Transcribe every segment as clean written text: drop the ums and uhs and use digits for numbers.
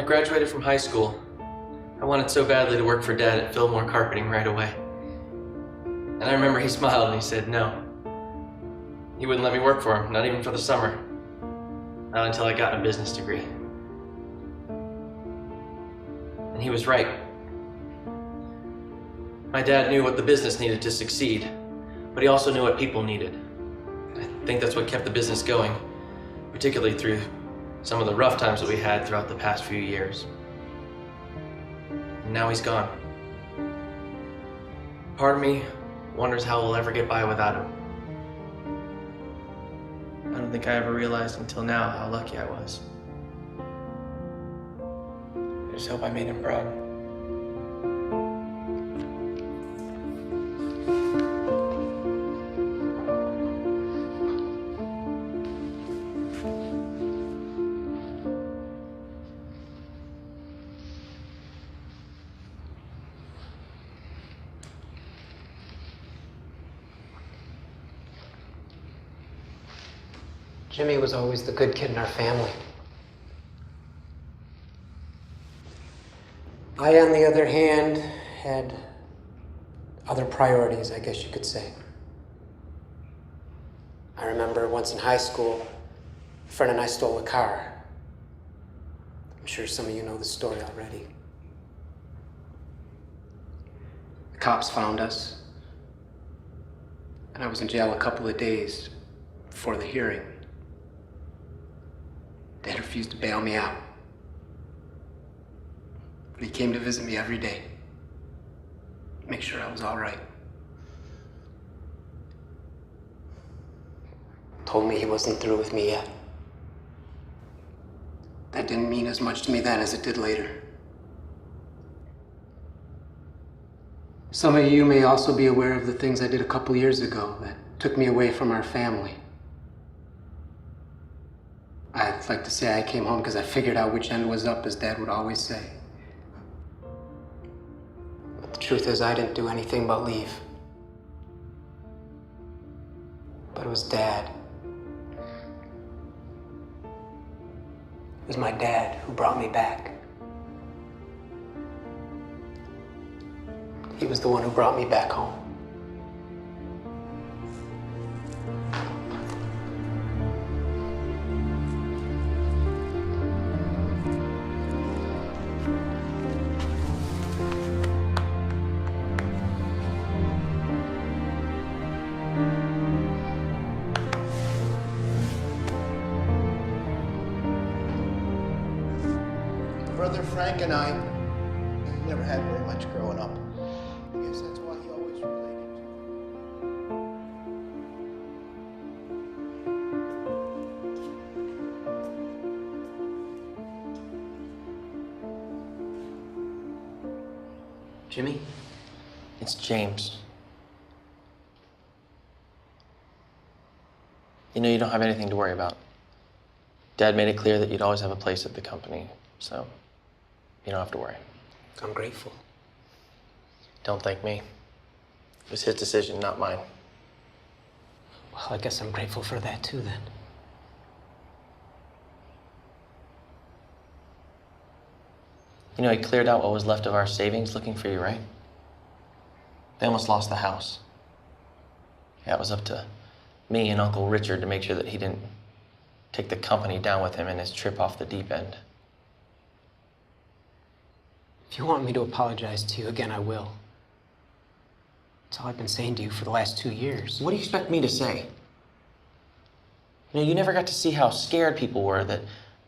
I graduated from high school, I wanted so badly to work for Dad at Fillmore Carpeting right away. And I remember he smiled and he said no. He wouldn't let me work for him, not even for the summer. Not until I got a business degree. And he was right. My dad knew what the business needed to succeed, but he also knew what people needed. I think that's what kept the business going, particularly through some of the rough times that we had throughout the past few years. And now he's gone. Part of me wonders how we'll ever get by without him. I don't think I ever realized until now how lucky I was. I just hope I made him proud. Jimmy was always the good kid in our family. I, on the other hand, had other priorities, I guess you could say. I remember once in high school, a friend and I stole a car. I'm sure some of you know the story already. The cops found us, and I was in jail a couple of days before the hearing. Dad refused to bail me out. But he came to visit me every day. Make sure I was all right. Told me he wasn't through with me yet. That didn't mean as much to me then as it did later. Some of you may also be aware of the things I did a couple years ago that took me away from our family. I'd like to say I came home because I figured out which end was up, as Dad would always say. But the truth is, I didn't do anything but leave. But it was Dad. It was my dad who brought me back. He was the one who brought me back home. Brother Frank and I never had very much growing up. I guess that's why he always related to. Jimmy? It's James. You know, you don't have anything to worry about. Dad made it clear that you'd always have a place at the company, so you don't have to worry. I'm grateful. Don't thank me. It was his decision, not mine. Well, I guess I'm grateful for that too, then. You know, he cleared out what was left of our savings looking for you, right? They almost lost the house. Yeah, it was up to me and Uncle Richard to make sure that he didn't take the company down with him in his trip off the deep end. If you want me to apologize to you again, I will. That's all I've been saying to you for the last 2 years. What do you expect me to say? You know, you never got to see how scared people were that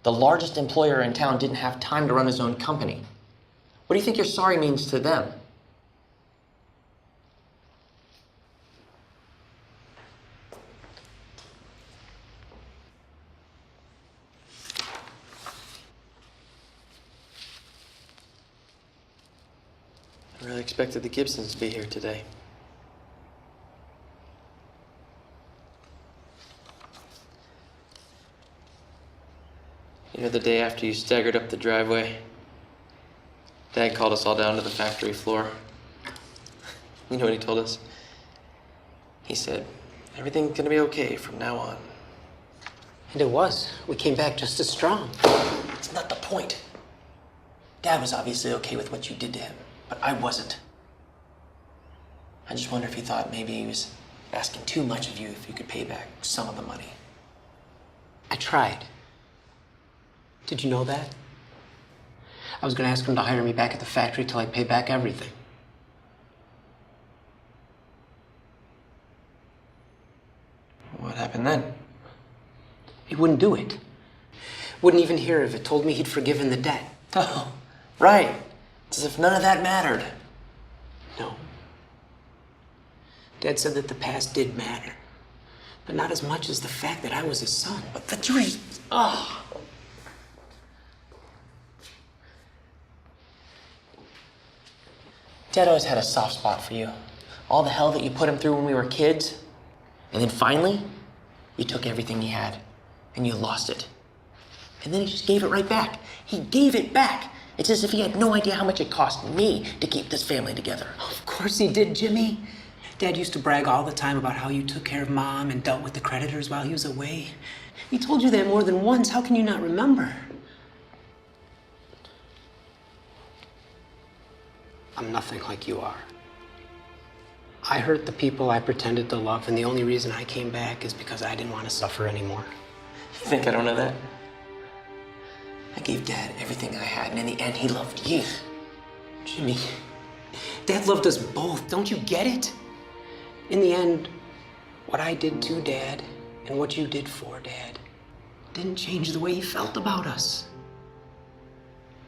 the largest employer in town didn't have time to run his own company. What do you think your sorry means to them? I really expected the Gibsons to be here today. You know, the day after you staggered up the driveway, Dad called us all down to the factory floor. You know what he told us? He said, everything's gonna be okay from now on. And it was. We came back just as strong. It's not the point. Dad was obviously okay with what you did to him, but I wasn't. I just wonder if he thought maybe he was asking too much of you if you could pay back some of the money. I tried. Did you know that? I was gonna ask him to hire me back at the factory till I pay back everything. What happened then? He wouldn't do it. Wouldn't even hear of it. Told me he'd forgiven the debt. Oh, right. It's as if none of that mattered. No. Dad said that the past did matter, but not as much as the fact that I was his son. But the truth. Oh. Dad always had a soft spot for you. All the hell that you put him through when we were kids. And then finally, you took everything he had and you lost it. And then he just gave it right back. He gave it back. It's as if he had no idea how much it cost me to keep this family together. Of course he did, Jimmy. Dad used to brag all the time about how you took care of Mom and dealt with the creditors while he was away. He told you that more than once. How can you not remember? I'm nothing like you are. I hurt the people I pretended to love, and the only reason I came back is because I didn't want to suffer anymore. You think I don't know that? I gave Dad everything I had, and in the end, he loved you. Jimmy, Dad loved us both. Don't you get it? In the end, what I did to Dad and what you did for Dad didn't change the way he felt about us.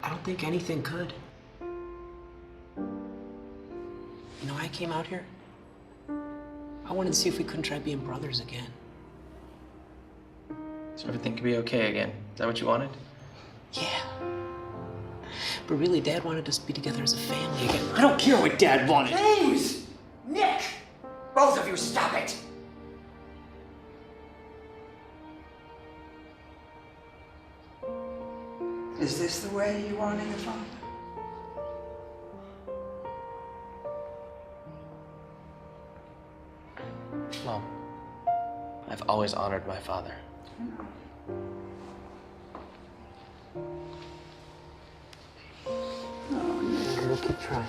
I don't think anything could. You know, I came out here. I wanted to see if we couldn't try being brothers again. So everything could be okay again. Is that what you wanted? Yeah. But really, Dad wanted us to be together as a family again. I don't care what Dad wanted. James! Nick! Both of you, stop it! Is this the way you honor your father? Mom, I've always honored my father. We'll keep trying.